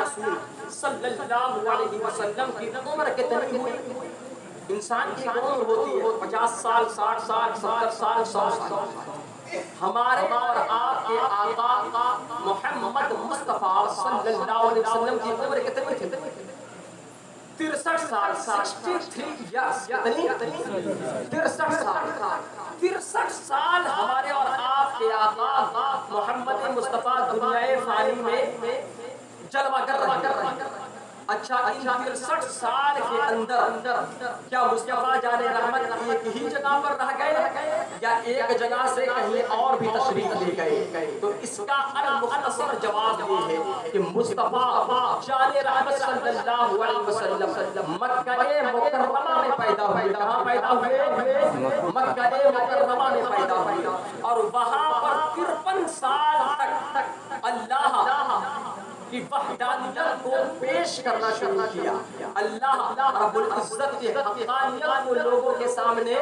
رسول صلی اللہ علیہ وسلم کی عمر کتنی ہوئی؟ انسان کی عمر ہوتی ہے 50 سال، 60 سال، 70 سال، 100 سال. ہمارے اور آپ کے آقا محمد مصطفیٰ صلی اللہ علیہ وسلم کی عمر کتنی تھی؟ 63 سال، 63 ایئرس. کتنی؟ 63 سال. 63 سال ہمارے اور آپ کے آقا محمد مصطفیٰ دنیا فانی میں جلوہ گر رہے ہیں. اچھا، ان 63 سال کے اندر کیا مصطفیٰ جان رحمت ایک ہی جگہ پر رہ گئے یا ایک جگہ سے کہیں اور بھی تشریف لے گئے؟ تو اس کا مختصر جواب یہ ہے کہ مصطفیٰ جان رحمت صلی اللہ علیہ وسلم مکہ مکرمہ میں پیدا ہوئے. کہاں پیدا ہوئے؟ مکہ مکرمہ میں پیدا ہوئے اور وہاں پر 53 سال تک اللہ کی وحدانیت کو پیش کرنا شروع کیا. اللہ رب العزت کی حقانیت کو لوگوں کے سامنے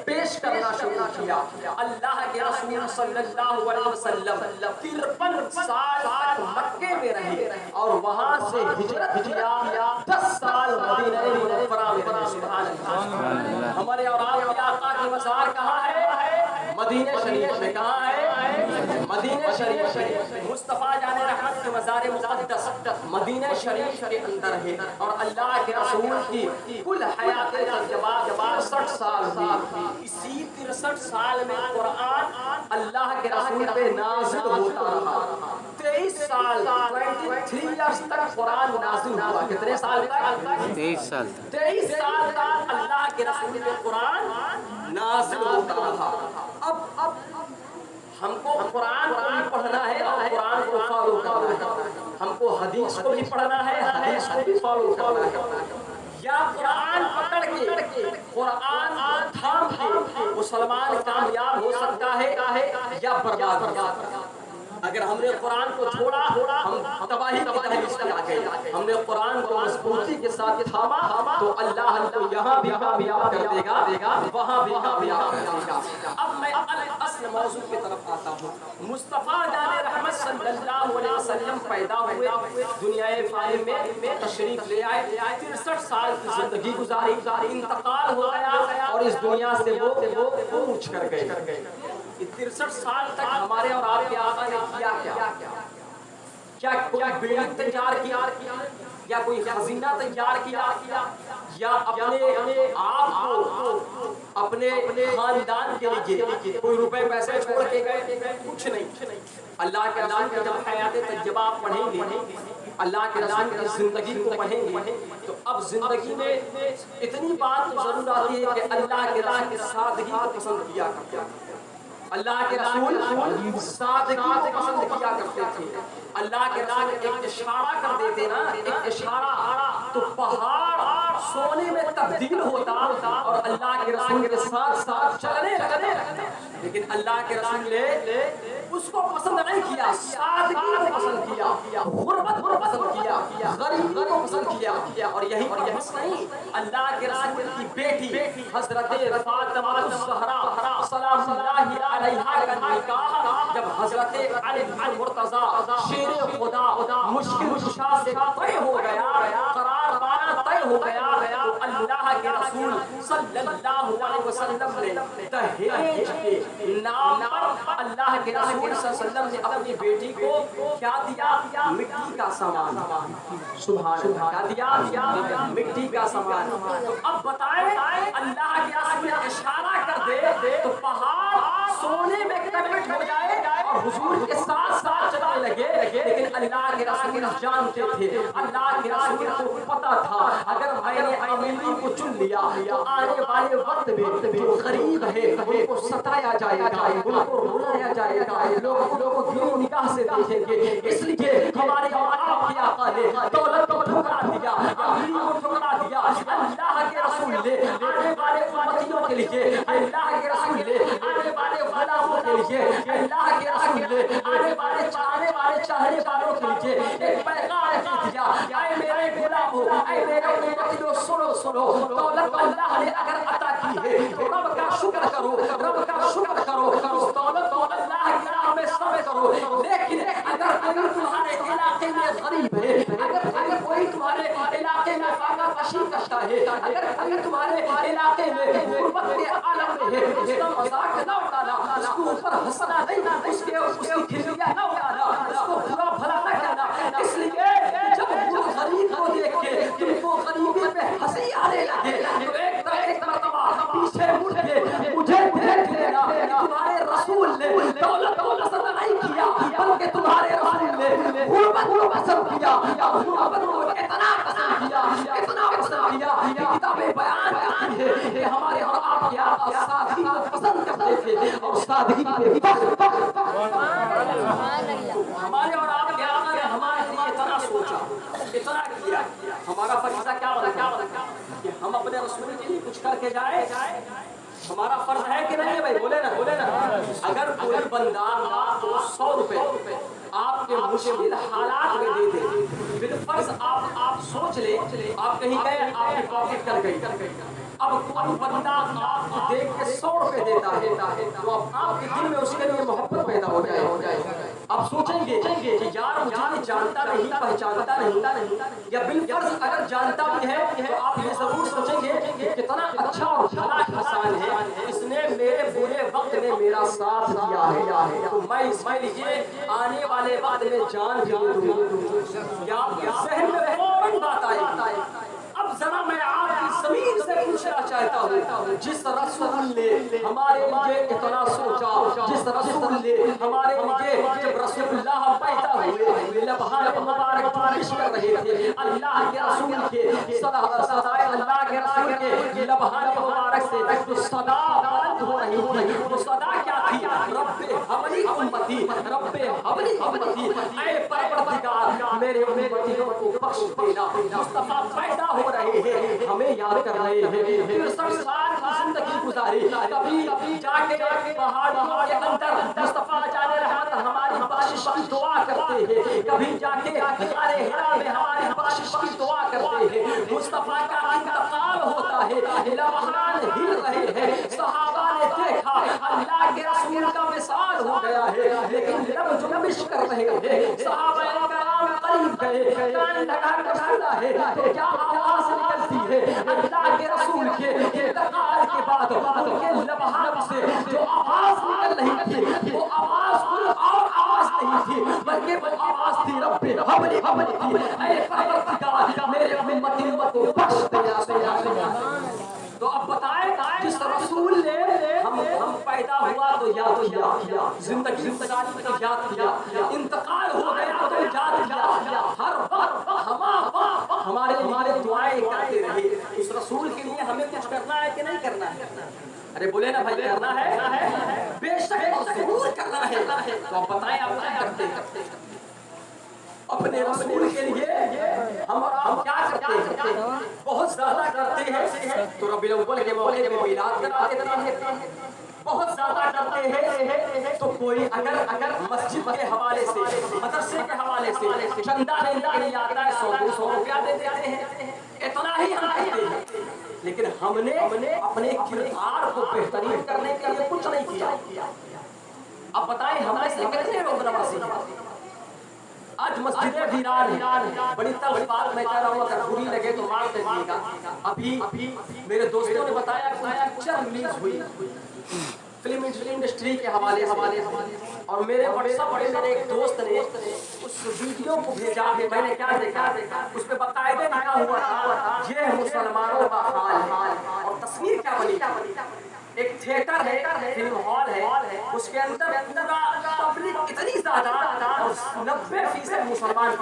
پیش کرنا شروع کیا. اللہ کے رسول صلی اللہ علیہ وسلم 53 سال تک مکے میں رہے اور وہاں سے ہجرت کیا. 10 سال مدینہ منورہ میں رہے. سبحان اللہ. ہمارے اور آپ کے آقا کی مزار کہاں ہے؟ مدینہ شریف میں. کہاں ہے؟ مدینہ شریف میں. مصطفیٰ جان رحمت کے مزار مقدس مدینہ شریف کے اندر ہے اور اللہ کے رسول کی کل حیات تجربہ 63 سال ہوئی. اسی 63 سال میں قرآن اللہ کے رسول پہ نازل ہوتا رہا. 23 سال 23 ایئرس تک قرآن نازل ہوا. کتنے سال تک؟ 23 سال. 23 سال تک اللہ کے رسول پہ قرآن نازل ہوتا رہا. اب ہم کو قرآن کو بھی پڑھنا ہے اور قرآن کو فالو کرنا ہے. ہم کو حدیث کو بھی پڑھنا ہے، حدیث کو بھی فالو کرنا ہے. یا قرآن پکڑ کے قرآن تھام کے مسلمان کامیاب ہو سکتا ہے یا برباد ہو سکتا ہے. اگر ہم نے قرآن کو چھوڑا ہم تباہی کی دہلیز پہ آ گئے. ہم نے قرآن کو مضبوطی کے ساتھ تھاما تو اللہ ہم کو یہاں بھی کامیاب کر دے گا، وہاں بھی کامیاب کر دے گا. اب میں اصل موضوع کی طرف آتا ہوں. مصطفیٰ جان رحمت صلی اللہ علیہ وسلم پیدا ہوئے، دنیا فانی میں تشریف لے آئے. 63 سال کی زندگی گزاری، انتقال ہو گیا اور اس دنیا سے وہ کوچ کر گئے. 63 سال تک ہمارے اور آپ کے آقا نے کیا کوئی بلڈنگ تیار کیا یا کوئی خزینہ تیار کیا یا اپنے آپ کو اپنے خاندان کے لیے کوئی روپے پیسے چھوڑ کے گئے؟ کچھ نہیں. اللہ کے رسول کی جب حیات طیبہ آپ پڑھیں گے، اللہ کے رسول کی زندگی کو پڑھیں گے تو اب زندگی میں اتنی بات ضرور آتی ہے کہ اللہ کے رسول کی سادگی کو پسند کیا کرتے ہیں. اللہ کے رسول سادگی کو پسند کیا کرتے تھے. اللہ کے رسول ایک اشارہ کر دیتے نا، ایک اشارہ تو پہاڑ سونے میں تبدیل ہوتا اور اللہ کے رسول کے ساتھ ساتھ چلنے لگتے. لیکن اللہ کے رسول نے اس کو پسند نہیں کیا، سادگی کو پسند کیا، غربت کو پسند کیا، غریبی کو پسند کیا. اور یہی بس نہیں، اللہ کے رسول کی بیٹی حضرت فاطمہ الزہرا سلام اللہ علیہا کا نکاح جب حضرت علی بن مرتضیٰ شیر خدا مشکل کشا سے طے ہو گیا، قرار پانا طے ہو گیا تو اللہ کے رسول صلی اللہ علیہ وسلم نے دہیج کے نام پر اللہ کے رسول صلی اللہ علیہ وسلم نے اپنی بیٹی کو کیا دیا؟ مٹی کا سامان. سبحان اللہ. کیا دیا؟ مٹی کا سامان. تو اب بتائیں اللہ کے رسول اشارہ کر دے تو پہاڑ سونے میں کنورٹ ہو جائے اور حضور کے ساتھ ساتھ چلنے لگے. لیکن اللہ کے رسول جانتے تھے، اللہ کے رسول کو پتا تھا اگر میں نے امیری کو چن لیا تو آنے والے وقت میں جو غریب ہے ان کو ستایا جائے گا، ان کو رلایا جائے گا، لوگوں کو گرو نگاہ سے دیکھیں گے. اس لیے ہمارے آپ کے آقا نے دولت کو ٹھکرا دیا، امیری کو ٹھکرا دیا. اللہ کے رسول نے آنے والے امتیوں کے لیے، اللہ کے رسول نے آنے والے غلاموں کے لیے، اللہ کے رسول نے آنے والے چاہنے والوں کے لیے ایک پیغام دیا. اے میرے غلاموں، اے میرے امتیوں، سنو. دولت اللہ نے اگر عطا کی ہے تو رب کا شکر کرو، رب کا شکر کرو. اس دولت کو اللہ کی راہ میں صرف کرو. لیکن اگر تمہارے علاقے میں غریب ہے، اگر نشی کرتا ہے، اگر کوئی تمہارے علاقے میں غربت کے عالم میں ہے، اس کا مذاق نہ اڑانا، اس کو اوپر ہنسنا نہیں، اس کی کھلیاں نہ اڑانا، اس کو برا بھلا نہ کہنا، اس لیے جب تم غریب کو دیکھ کے تم کو غریبی پہ ہنسی آنے لگے تو ایک مرتبہ پیچھے مڑ کے مجھے دیکھ لینا، تمہارے رسول نے دولت کو پسند نہیں کیا بلکہ تمہارے رسول نے غربت کو پسند کیا، غربت کو اتنا پسند کیا کہ کتابیں بیان کرتی ہے کہ ہمارے اور آپ کے آقا سادگی کو پسند کرتے تھے اور سادگی پہ ہمارے اور آپ کے آقا نے ہمارے لیے اتنا سوچا، اتنا کیا، ہمارا فریضہ کیا بنا کہ ہم اپنے رسول کے لیے کچھ کر کے جائیں؟ ہمارا فرض ہے کہ نہیں ہے بھائی؟ بولے نا اگر کوئی بندہ آپ کو 100 روپے آپ کے مشکل حالات میں دے دے، بالفرض آپ سوچ لیں آپ کہیں گئے، آپ کی پاکٹ کر گئی، اب کوئی بندہ آپ کو دیکھ کے 100 روپے دیتا ہے تو اب آپ کے دل میں اس کے لیے محبت پیدا ہو جائے، آپ سوچیں گے کہ یار مجھے جانتا نہیں، پہچانتا نہیں، یا بالفرض اگر جانتا بھی ہے تو آپ یہ ضرور سوچیں گے کہ کتنا اچھا اور بھلا انسان ہے، اس نے میرے برے وقت میں میرا ساتھ دیا ہے، تو میں اس کے لیے آنے والے وقت میں جان بھی دے دوں۔ یا آپ کے ذہن میں فوراً بات آئی، اب ذرا میں آپ کی زمین سے پوچھنا چاہتا ہوں، جس رسول نے ہمارے لیے اتنا سوچا، جس رسول نے ہمارے لیے جب رسول اللہ پیدا ہوئے لبحان مبارک جوش کر رہے تھے، اللہ کے رسول کے صدائے اللہ کے رسول کے لبحان مبارک سے جو صدا بلند ہو رہی تھی، وہ صدا کیا تھی؟ رب حبلی امتی، رب حبلی امتی، اے پروردگار میرے امتی کو بخش دینا۔ مصطفیٰ پیدا ہو رہے ہیں، ہمیں یاد کر رہے ہیں، 63 سال کی زندگی گزاری، کبھی جا کے پہاڑوں کے اندر مصطفیٰ جانے رحمت ہماری بخشش کی دعا کرتے ہیں، کبھی جا کے غار حرا میں ہماری بخشش کی دعا کرتے ہیں، مصطفیٰ کا انتقال ہوتا ہے، لبحان ہل رہے ہیں، صحابہ نے دیکھا اللہ کے رسول کا وصال ہو گیا ہے، لیکن لب جنبش کر رہے ہیں، صحابہ کرام قریب گئے، کان لگا کر سنا ہے تو کیا آواز نکلتی ہے؟ اللہ کے رسول کے انتقال کے بعد ان کے لبحان سے جو آواز نکل رہی تھی، وہ آواز کوئی اور آواز نہیں تھی بلکہ وہ آواز تھی رب حبلی امتی، اے پروردگار میرے امتی کو بخش دینا۔ تو اب بتائیں جس رسول نے ہم پیدا ہوا تو یاد کیا، زندگی گزاری تو یاد کیا، انتقال ہو گیا تو یاد کیا، ہر وقت ہمارے دعائیں کرتے رہے، اس رسول کے لیے ہمیں کچھ کرنا ہے کہ نہیں کرنا ہے؟ ارے بولے نا بھائی، کرنا ہے، بے شک ضرور کرنا ہے۔ تو اب بتائیں آپ کیا کرتے ہیں اپنے رسول کے لیے؟ ہم کیا کرتے ہیں؟ بہت زیادہ کرتے ہیں تو ربیع الاول کے موقع میں میلاد کرا دیتے ہیں، بہت زیادہ کرتے ہیں تو کوئی اگر مسجد کے حوالے سے، مدرسے کے حوالے سے چندہ لینے کے لیے آتا ہے 100-200 روپیہ دے دیتے ہیں، اتنا ہی ہم کرتے ہیں، لیکن ہم نے اپنے کردار کو بہترین کرنے کے لیے کچھ نہیں کیا۔ اب بتائیں ہمارے سے کتنے لوگ نمازی ہیں؟ آج مسجدیں ویران ہیں، بڑی تلخ بات میں کہہ رہا ہوں، اگر بری لگے تو معاف کریے گا۔ ابھی میرے دوستوں نے بتایا کہ پکچر ریلیز ہوئی فلم انڈسٹری کے حوالے سے، اور میرے واٹس ایپ پر میرے ایک دوست نے اس ویڈیو کو بھیجا، میں نے کیا دیکھا، اس پہ باقاعدہ لکھا ہوا تھا یہ مسلمانوں کا حال ہے، اور تصویر کیا بنی، ایک تھیٹر ہے، فلم ہال ہے، اس کے اندر پورا پبلک اتنی زیادہ اور 90% مسلمان،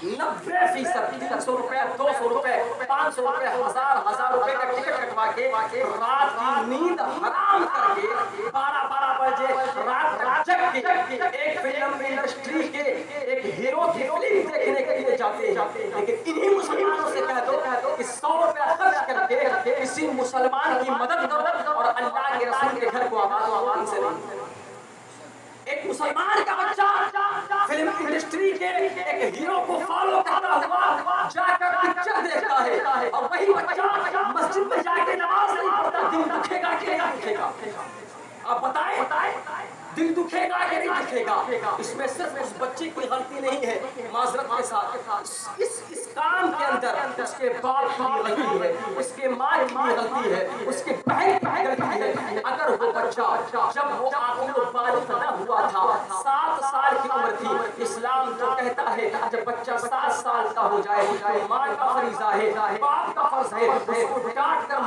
90% 300 روپے، 200 روپے، 500 روپے، 1000 روپے کا ٹکٹ کٹوا کے رات کی نیند حرام کر کے 12 بجے رات جگ کے ایک فلم انڈسٹری کے ایک ہیرو کی فلم دیکھنے کے لیے جاتے ہیں، لیکن انہی مسلمانوں سے کہہ دو کہ 100 روپے خرچ کر کے کسی مسلمان کی مدد کرو اور اللہ کے رسول کے گھر کو آباد ان سے نہیں۔ ایک مسلمان کا بچہ فلم انڈسٹری کے ایک ہیرو کو فالو کرتا ہوا جا کر پکچر دیکھتا ہے، اور وہی بچہ مسجد میں جا کے نماز نہیں پڑھتا، دل دکھے گا کہ نہیں دکھے گا؟ آپ بتائیں دل دکھے گا کہ نہیں دکھے گا؟ اس میں صرف اس بچے کی غلطی نہیں ہے، معذرت کے ساتھ اس کام کے اندر اس کے باپ کی غلطی ہے، اس کے ماں کی غلطی ہے، اس کے بہن کی غلطی ہے، اگر وہ بچہ جب وہ عاقل و بالغ نہ ہوا تھا 7 سال کی عمر تھی، اسلام تو کہتا ہے جب بچہ 7 سال کا ہو جائے تو ماں کا فریضہ ہے، باپ کا فرض ہے اس کو ڈانٹ کر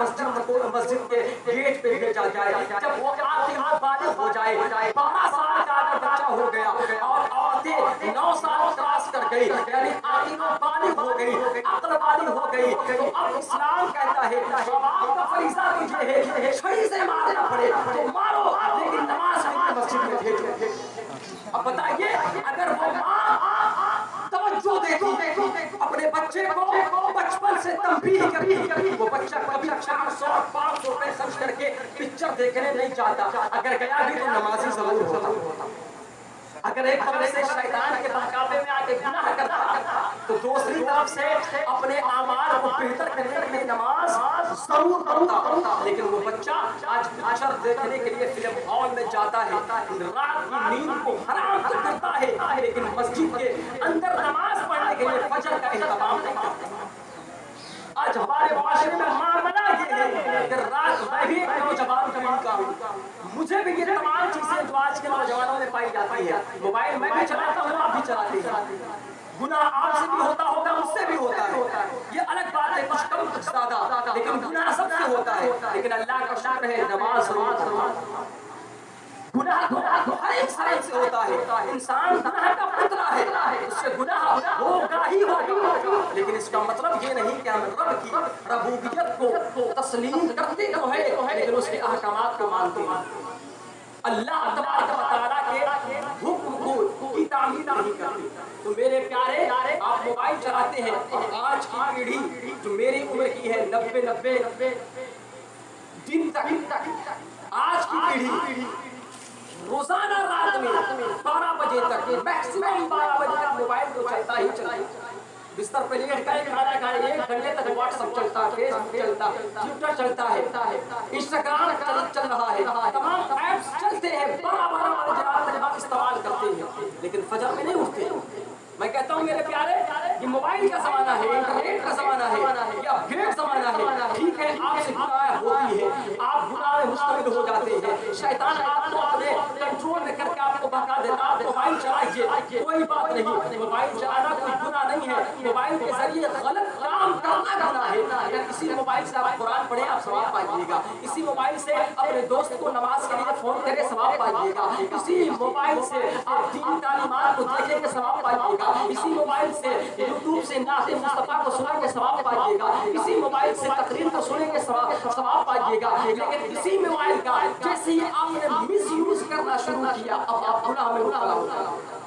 مسجد کے گیٹ پہ بھیجا جائے۔ جب وہ عاقل و بالغ ہو جائے 12 سال کا اگر بچہ ہو گیا اور عورتیں 9 سال کراس کر گئی یعنی عاقل و بالغ ہو گئی، عقل بالغ ہو گئی، تو اب اسلام کہتا ہے باپ کا فریضہ تجھے ہے چھری سے مارنا پڑے تو مارو لیکن نماز کے لیے مسجد میں بھیجو۔ اب بتائیے اگر وہ ماں توجہ دیتی اپنے بچے کو بچپن سے تنبیہ کرتی، وہ بچہ کبھی 400-500 روپے خرچ کر کے پکچر دیکھنے نہیں جاتا، اگر گیا بھی تو نمازی ضرور ہوتا۔ اگر ایک طرف سے شیطان کے بہکاوے میں آ کے گناہ کرتا تو دوسری طرف سے اپنے اعمال کو بہتر کرنے کے لیے نماز ضرور پڑھتا۔ لیکن وہ بچہ آج پکچر دیکھنے کے لیے فلم ہال میں جاتا ہے، رات کی نیند کو حرام کرتا ہے، لیکن مسجد کے اندر نماز پڑھنے کے لیے فجر کا اہتمام نہیں کرتا۔ آج ہمارے معاشرے میں معاملہ یہ ہے کہ رات میں بھی ایک نوجوان کا ہوں، مجھے بھی یہ تمام چیزیں جو آج کے نوجوانوں میں پائی جاتی ہے، موبائل میں بھی چلاتا ہوں، آپ بھی چلاتے ہیں، گناہ آپ سے بھی ہوتا ہوگا، مجھ سے بھی ہوتا ہے، یہ الگ بات ہے، کچھ کم کچھ زیادہ، لیکن گناہ سب سے ہوتا ہے، لیکن اللہ کا شکر ہے نماز گناہ ہر انسان سے ہوتا ہے، انسان گناہ کا پتلا ہے، اس سے گناہ ہوگا ہی ہوگا، لیکن اس کا مطلب یہ نہیں کہ ہم رب کی ربوبیت کو تسلیم کرتے تو ہے لیکن اس کے احکامات کو مانتے ہیں، اللہ تبارک و تعالیٰ کے حکم کی تعمیل نہیں کرتے۔ تو میرے پیارے آپ موبائل چلاتے ہیں، آج کی پیڑھی جو میری عمر کی ہے 90 دن تک، آج کی پیڑھی روزانہ رات میں 12 بجے تک میکسیمم 12 بجے تک موبائل تو چلتا ہی چلتا ہے، بستر پہ لیٹ کر کھانا کھائے 1 گھنٹے تک واٹس ایپ چلتا، فیس بک چلتا، ٹویٹر چلتا ہے، انسٹاگرام چل رہا ہے، تمام ایپس چلتے ہیں، 12 بجے رات تک ہم استعمال کرتے ہیں، لیکن فجر میں نہیں اٹھتے۔ میں کہتا ہوں میرے پیارے یہ موبائل کا زمانہ ہے، انٹرنیٹ کا زمانہ ہے یا بھیڑ زمانہ ہے، ٹھیک ہے آپ سے گناہ ہوتی ہے، آپ گناہ میں مشتمل ہو جاتے ہیں، شیطان آپ کو اپنے کنٹرول میں کر کے آپ کو بہکا دیتا، آپ موبائل چلائیے کوئی بات نہیں، موبائل چلانا کوئی گناہ نہیں ہے، موبائل کے ذریعے غلط کام کرنا گناہ ہے، اگر کسی موبائل سے آپ قرآن پڑھیں آپ ثواب پائیے گا، اسی موبائل سے اپنے دوست کو نماز کے لیے فون کرے ثواب پائیے گا، اسی موبائل سے آپ دینی تعلیمات کو دیکھیں گے ثواب پائیے گا، اسی موبائل سے یوٹیوب سے نعت مصطفیٰ کو سنیں گے ثواب پائیے گا، اسی موبائل سے تقریر کو سنیں گے ثواب پائیے گا، لیکن اسی موبائل کا جیسے ہی آپ نے مس یوز کرنا شروع کیا اب آپ گناہ میں مبتلا ہو گئے۔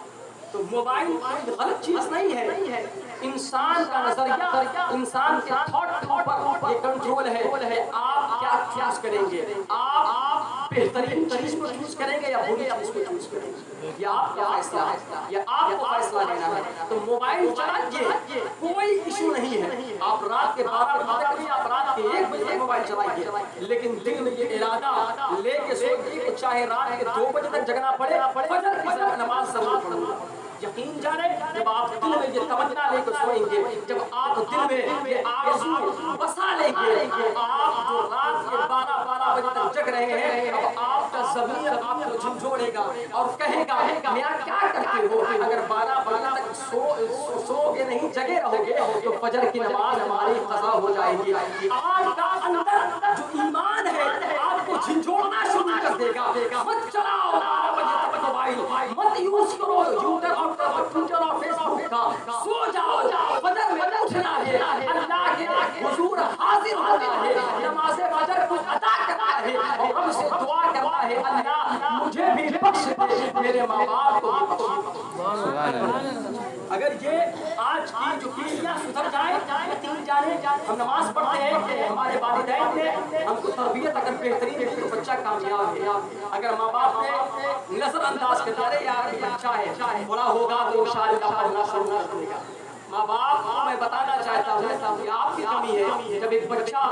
تو موبائل کوئی غلط چیز نہیں ہے، انسان کا نظریہ، انسان کے تھاٹ پر یہ کنٹرول ہے، آپ کیا چوز کریں گے، آپ بہترین چیز کو چوز کریں گے یا بری چیز کو چوز کریں گے، یہ آپ کا فیصلہ ہے، یہ آپ کو فیصلہ لینا ہے۔ تو موبائل چلائیے کوئی ایشو نہیں ہے، آپ رات کے 12 بجے تک بھی، آپ رات کے 1 بجے تک موبائل چلائیے، لیکن دل میں یہ ارادہ لے کے سوئیے کہ چاہے رات کے 2 بجے تک جگنا پڑے، فجر کی نماز ضرور پڑھوں گا۔ یقین جانے جب آپ دل میں یہ تمنا لے کر سوئیں گے، جب آپ دل میں یہ آرزو بسا لیں گے کہ آپ جو رات کے 12 بجے تک جگ رہے ہیں، اب آپ کا ضمیر آپ کو جھنجھوڑے گا اور کہے گا میاں کیا کرتے ہو، اگر 12 بجے تک سو کے نہیں جگے رہو گے تو فجر کی نماز ہماری قضا ہو جائے گی۔ آپ کا اندر جو ایمان ہے آپ کو جھنجھوڑنا شروع کر دے گا، مت چلاؤ 12 بجے تک موبائل، مت یوز کرو ٹویٹر اور فیس بک کا، سو جاؤ، فجر میں اٹھنا ہے، اللہ کے حضور حاضر ہونا ہے، نماز فجر کو ادا کرنا ہے اور رب سے دعا کرنا ہے اللہ مجھے بھی بخش دے، میرے ماں باپ کو بھی بخش۔ اگر یہ آج کی جو پیڑھیاں سدھر جائیں، یقین جانے ہم نماز پڑھتے ہیں، ہمارے والدین نے ہم کو تربیت اگر بہترین ہے تو بچہ کامیاب ہے، اگر ماں باپ نے نظر انداز کر دیا یار بچہ ہے بڑا ہوگا تو انشاءاللہ پڑھنا شروع کر دے گا، ماں باپ کو میں بتانا چاہتا ہوں کہ آپ کی کمی ہے جب ایک بچہ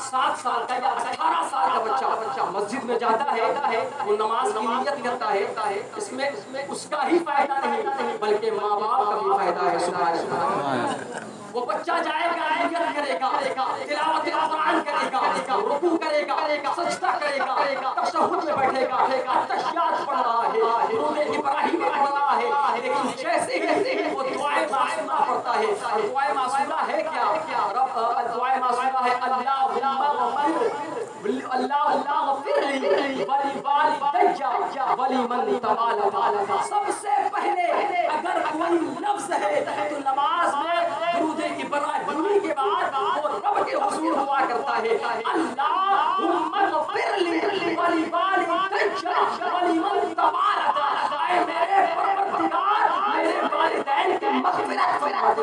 7 سال کا یا 18 سال کا بچہ مسجد میں جاتا ہے، وہ نماز کی نیت کرتا ہے، اس میں اس کا ہی فائدہ نہیں بلکہ ماں باپ کا بھی فائدہ ہے۔ سبحان اللہ۔ وہ بچہ جائے گا نیت کرے گا تلاوت قرآن کرے گا رکوع کرے گا سجدہ کرے گا تشہد میں بیٹھے گا تحیات پڑھ رہا ہے درود ابراہیم پڑھ رہا ہے لیکن جیسے ہی وہ دعائے معصومہ پڑھتا ہے دعائے معصومہ ہے کیا رب دعائے معصومہ ہے اللہ اغفر لی ولوالدی ولمن تبعا سب سے پہلے اگر کوئی لفظ ہے تو نماز میں درود ابراہیمی کے بعد وہ رب کے حضور ہوا کرتا ہے اللہم اغفر لی ولوالدی ولمن تبعا اے میرے پروردگار میرے والدین کی مغفرت فرما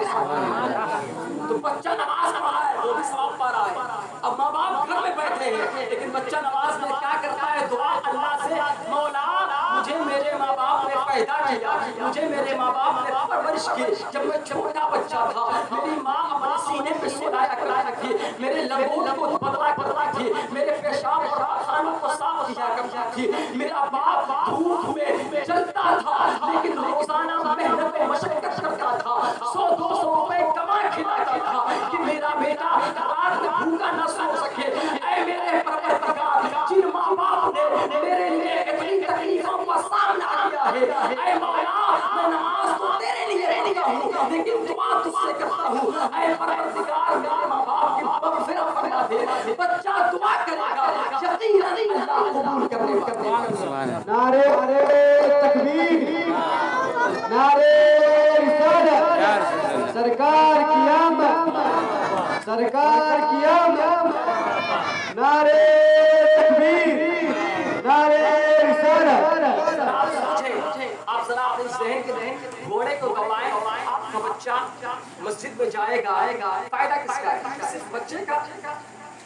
تو بچہ نماز پڑھ رہا ہے وہ بھی ثواب پا رہا ہے اب ماں باپ گھر میں بیٹھے ہیں لیکن بچہ نماز میں کیا کرتا ہے دعا اللہ سے مولا مجھے میرے ماں باپ نے پیدا کیا مجھے میرے ماں باپ نے پرورش کی جب میں چھوٹا بچہ تھا میری ماں اپنے سینے پہ سلایا کرتی تھی میرے لبوں کو بدلا کرتی تھی میرے پیشاب اور خانوں کو صاف کیا کرتی تھی میرا باپ دھوپ میں چلتا تھا لیکن روزانہ محنت و مشقت کرتا تھا 100-200 روپے کما کھلاتا تھا کہ میرا بیٹا رات میں بھوکا نہ سو سکے اے میرے پروردگار جن ماں باپ نے میرے لیے اتنی تکلیفوں کا سامنا کیا ہے اے مولا میں نماز تو تیرے لیے پڑھتا ہوں لیکن دعا تجھ سے کرتا ہوں اے پروردگار میرے ماں باپ کی مغفرت فرما دے بچہ دعا کرے گا یقیناً اللہ قبول کرنے والا نعرے تکبیر نعرے رسالت سرکار کی آمد سرکار کی آمد نعرے تکبیر نعرے رسالت آپ ذرا اپنے ذہن کے گھوڑے کو دوڑائیں آپ کا بچہ مسجد میں جائے گا فائدہ کس کا ہے صرف بچے کا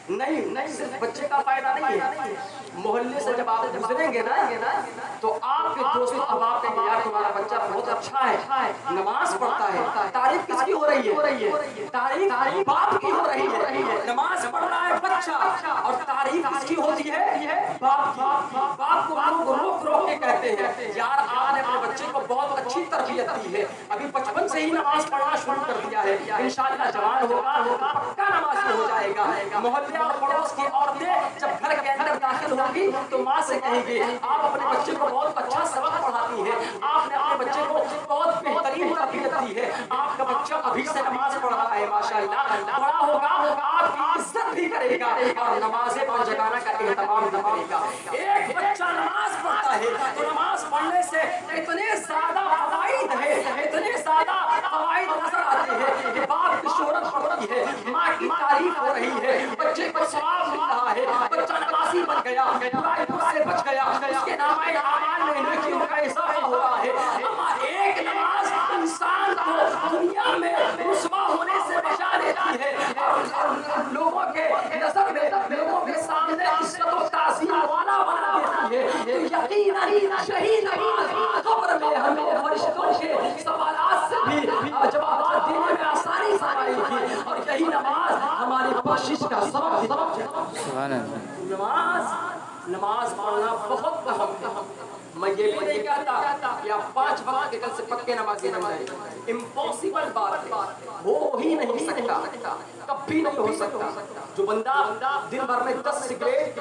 نہیں صرف بچے کا فائدہ نہیں ہے محلے سے جب آپ گزریں گے نا تو آپ کے دوست احباب کہیں گے یار تمہارا بچہ بہت اچھا ہے نماز پڑھتا ہے تعریف کس کی ہو رہی ہے تعریف باپ کی ہو رہی ہے نماز پڑھ رہا ہے بچہ اور تعریف کس کی ہوتی ہے باپ کو لوگ روک کے کہتے ہیں یار آپ نے اپنے بچے کو بہت اچھی تربیت دی ہے ابھی بچپن سے ہی نماز پڑھنا شروع کر دیا ہے انشاءاللہ جوان ہوگا پکا نمازی ہو جائے گا محلے اور پڑوس کی عورتیں جب گھر کے اندر داخل ہوگی تو ماں سے کہیں گی آپ اپنے بچے کو بہت اچھا سبق پڑھاتی ہے آپ نے اپنے بچے کو بہت بہترین تربیت دی ہے آپ کا بچہ ابھی سے نماز پڑھ رہا ہے ماشاءاللہ بڑا ہوگا آپ کی عزت بھی کرے گا اور نمازیں پانچ جگانا کا اہتمام بھی کرے گا ایک بچہ نماز پڑھتا ہے تو نماز پڑھنے سے اتنے زیادہ فوائد ہے اتنے زیادہ فوائد نظر آتے ہیں کہ باپ کی شہرت بڑھتی ہے ماں کی تعریف ہو رہی ہے بچے کو ثواب مل رہا ہے بچہ نمازی بن گیا برائی سے بچ گیا اس کے نامہ اعمال میں نیکیوں کا اضافہ ہو رہا ہے اما ایک نماز انسان کو دنیا میں رسوا ہونے سے بچا دیتی ہے اور لوگوں کے نظر میں لوگوں کے سامنے عزت و تعظیم والا بنا دیتی ہے یقیناً یہی نماز قبر میں ہمیں فرشتوں کے سوالات سے بھی جوابات دینے میں آسانی فرمائے گی اور یہی نماز ہماری بخشش کا سبب نماز پڑھنا بہت اہم ہے میں یہ بھی نہیں کہتا کہ آپ 5 وقت کے کل سے پکے نمازی بن جائیں امپاسبل بات ہے ہو ہی نہیں سکتا کبھی نہیں ہو سکتا جو بندہ دن بھر میں 10 سگریٹ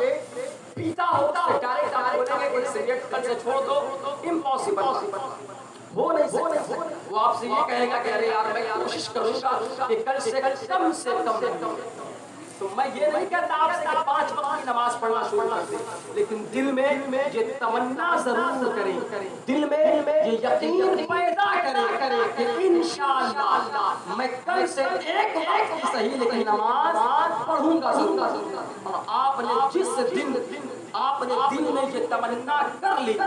پیتا ہوتا ہے ڈائریکٹ آپ بولیں گے کہ سگریٹ کل سے چھوڑ دو امپاسبل ہو نہیں سکتا وہ آپ سے یہ کہے گا کہ ارے یار میں کوشش کروں گا کہ کل سے کم تو میں یہ نہیں کہتا آپ سے کہ 5 وقت کی نماز پڑھنا شروع کر دیں لیکن دل میں یہ تمنا ضرور کریں دل میں یہ یقین پیدا کریں کہ انشاءاللہ میں کل سے ایک وقت کی صحیح لیکن نماز پڑھوں گا ضرور اور آپ نے جس دن آپ نے دل میں یہ تمنا کر لی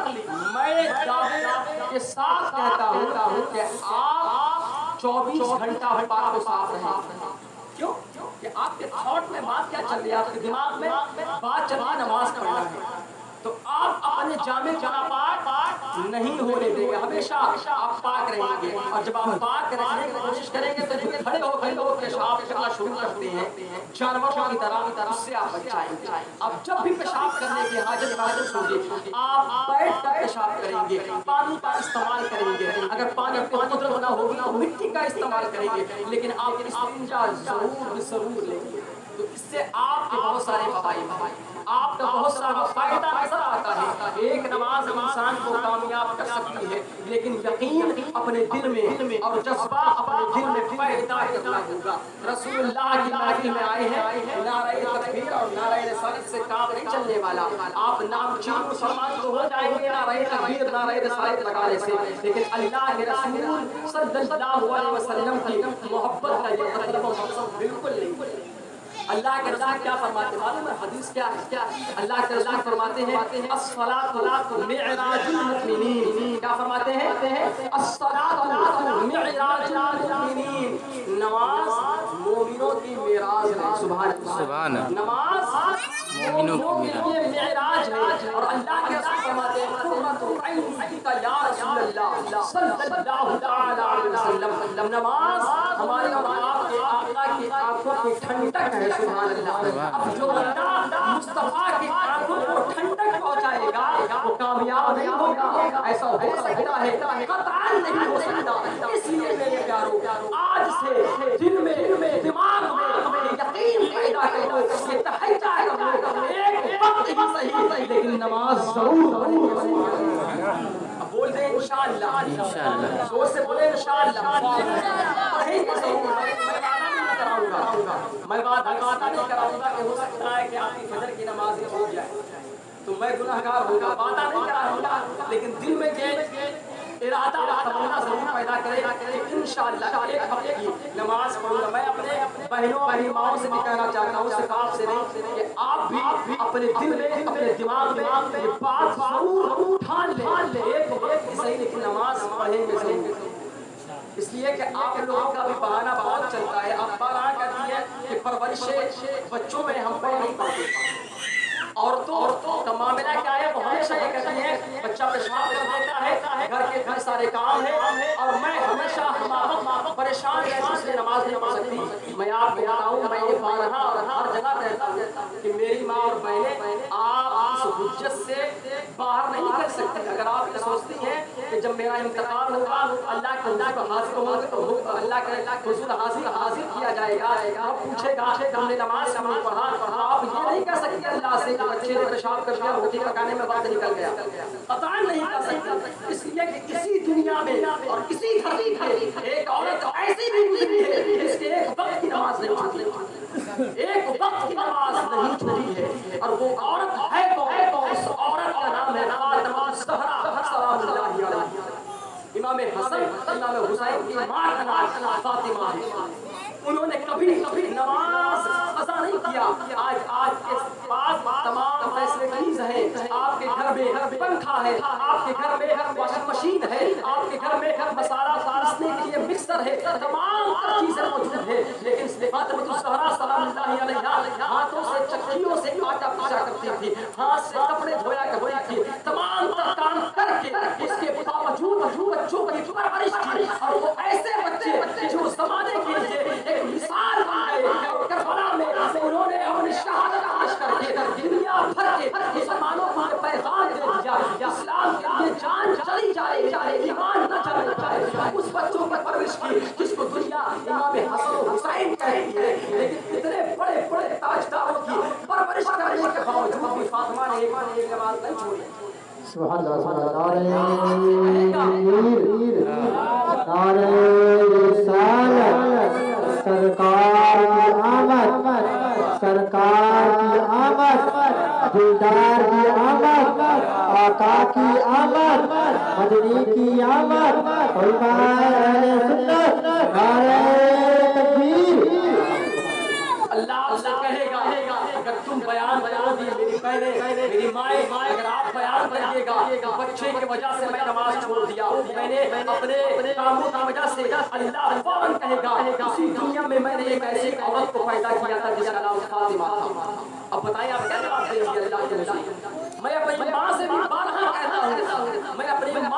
میں دعوے کے ساتھ کہتا ہوں کہ آپ 24 گھنٹہ پاک و صاف رہیں کیوں کہ آپ کے تھاٹ میں بات کیا چل رہی ہے آپ کے دماغ میں بات چل رہی نماز پڑھنا ہے تو آپ اپنے جامع جہاں پاک نہیں ہونے دیں گے، ہمیشہ آپ پاک رہیں گے. اور جب آپ پاک رہنے کی کوشش کریں گے تو جو کھڑے ہو پیشاب کرنا شروع کرتے ہیں جانوروں کی طرح، اس سے آپ بچ جائیں گے. اب جب بھی پیشاب کرنے کی حاجت محسوس ہوگی آپ بیٹھ کر پیشاب کریں گے، پانی کا استعمال کریں گے. اگر پانی پہ قدرت نہ ہوگی تو مٹی کا استعمال کریں گے، لیکن آپ استنجا ضرور لیں گے. تو اس سے آپ کے بہت سارے فوائد ہیں، آپ کا بہت سارا فائدہ نظر آتا ہے. ایک نماز انسان کو کامیاب کر سکتی ہے، لیکن یقین اپنے دل میں اور جذبہ اپنے دل میں پیدا کرنا ہوگا. رسول اللہ کی محفل میں آئے ہیں، نعرہ تکبیر اور نعرہ رسالت سے کام نہیں چلنے والا. آپ نامچین مسلمان تو ہو جائیں گے نعرہ تکبیر نعرہ رسالت لگانے سے، لیکن اللہ کے رسول صلی اللہ علیہ وسلم کی محبت کا یہ مطلب و مقصد بالکل نہیں. اللہ کے رسول کیا فرماتے ہیں معلوم ہے؟ حدیث کیا ہے؟ اللہ کے رسول فرماتے ہیں الصلاۃ معراج المؤمنین. کیا فرماتے ہیں؟ الصلاۃ معراج المؤمنین. نماز مومنوں کی معراج ہے. سبحان اللہ. نماز مومنوں کی معراج ہے. اور اللہ کے رسول فرماتے ہیں قرۃ عین کا یا رسول اللہ صلی اللہ تعالی علیہ وسلم. نماز ہمارے اور آپ کے آقا کی آنکھوں کی ٹھنڈک ہے. سبحان اللہ. اب جو بندہ مصطفیٰ کی آنکھوں کو ٹھنڈک پہنچائے گا وہ کامیاب نہیں ہوگا. ایسا ہو سکتا ہے؟ قطعاً نہیں ہو سکتا. اس لیے میرے پیارو آج سے دل میں دماغ میں یقین پیدا کرو، یہ تہجہ کرو، ایک وقت ہی صحیح لیکن نماز ضرور پڑھو. اب بول دیں انشاءاللہ، زور سے بولے انشاءاللہ. پڑھیں گے ضرور. میں بات نہیں کراؤں گا کہ ہو سکتا ہے کہ آپ کی فجر کی نماز ہو جائے تو میں گناہگار ہوگا. وعدہ نہیں کراؤں گا، لیکن دل میں یہ ارادہ اور تمنا ضرور پیدا کرے کہ انشاءاللہ ایک ہفتے کی نماز پڑھوں گا. میں اپنے بہنوں اور ماؤں سے بھی کہنا چاہتا ہوں، صرف آپ سے نہیں، کہ آپ بھی اپنے دل میں اپنے دماغ میں یہ بات ضرور ٹھان لیں ایک وقت کی صحیح لیکن نماز پڑھیں گے ضرور. اس لیے کہ آپ لوگوں کا بھی بہانہ بہت چلتا ہے. آپ بارہ کہتی ہے کہ پرورش بچوں میں ہم پڑھ نہیں پاتے. عورتوں کا معاملہ کیا ہے؟ وہ ہمیشہ یہ کہتی ہیں بچہ پیشاب کر دیتا ہے، گھر کے اتنے سارے کام ہیں اور میں ہمیشہ ہمارا پریشان رہتی اس لیے نماز نہیں پڑھ سکتی. میں آپ کو بتاؤں میں یہ بارہا اور ہر جگہ کہتا ہوں کہ میری ماں اور بہنیں آپ اس حجت سے باہر نہیں کر سکتی. اگر آپ یہ سوچتی ہیں کہ جب میرا انتقال ہوگا اللہ کے حضور کو حاضر ہوگا تو اللہ کے حضور حاضر کیا جائے گا، آپ پوچھے گا تم نے نماز کیوں پڑھا؟ آپ یہ نہیں کہہ سکتے اللہ سے کہ بچے نے پیشاب کر دیا روٹی پکانے میں وقت نکل گیا. قطعاً نہیں کہہ سکتے. اس لیے کہ اسی دنیا میں اور اسی دھرتی پہ ایک عورت ایسی بھی گزری ہے جس کے ایک وقت کی نماز نہیں چھوٹی، ایک وقت کی نماز نہیں چھوٹی ہے. اور وہ عورت ہے تو اس عورت کا نام ہے فاطمہ الزہرا سلام اللہ علیہا. امام حسن امام حسین کی ماں کا نام فاطمہ ہے. انہوں نے کبھی نماز قضا نہیں کیا. آج کے پاس تمام فیسلٹیز ہیں. آپ کے گھر میں پنکھا ہے، آپ کے گھر میں واشنگ مشین ہے، آپ کے گھر میں مسالہ پیسنے کے لیے مکسر ہے، تمام چیزیں موجود ہیں. لیکن فاطمہ الزہرا سلام اللہ علیہا ہاتھوں سے چکیوں سے آٹا پیسا کرتی تھی، ہاتھ سے کپڑے دھویا کرتی تھی، تمام کام کر کے اس کے باوجود بچوں کی پرورش کی. اور وہ ایسے بچے جو زمانے کے لیے ایک مثال بن گئے. اور کربلا میں انہوں نے اپنی شہادت پیش کر کے دنیا بھر کے مسلمانوں کو پیغام دے دیا اسلام کے لیے جان چلی جائے ایمان نہ چلے جائے. اس بچوں کی پرورش کی جس کو دنیا امام حسن و حسین کہتی ہے. لیکن اتنے بڑے بڑے تاجداروں کی پرورش کرنے کے باوجود بھی فاطمہ نے ایک نماز نہیں چھوڑی. سبحان اللہ. سبحان نعرہ رسالت سرکار کی آمد، سرکار کی آمد، دلدار کی آمد، آقا کی آمد، مدنی کی آمد. اہل سنت نعرہ تکبیر. اللہ سے کہے گا اگر تم بیان کرو گی میری بہنیں میری مائیں، اگر آپ بیان کریے گا بچے کی وجہ سے میں نماز چھوڑ دیا، میں نے اپنے کاموں کی وجہ سے، اللہ فوراً کہے گا اسی دنیا میں نے ایک ایسی عورت کو پیدا کیا تھا جس کا نام فاطمہ تھا. اب بتائیں آپ کیا جواب دیں گے اللہ کے رسول؟ میں اپنی ماں سے بھی بارہا کہتا ہوں، میں اپنی ماں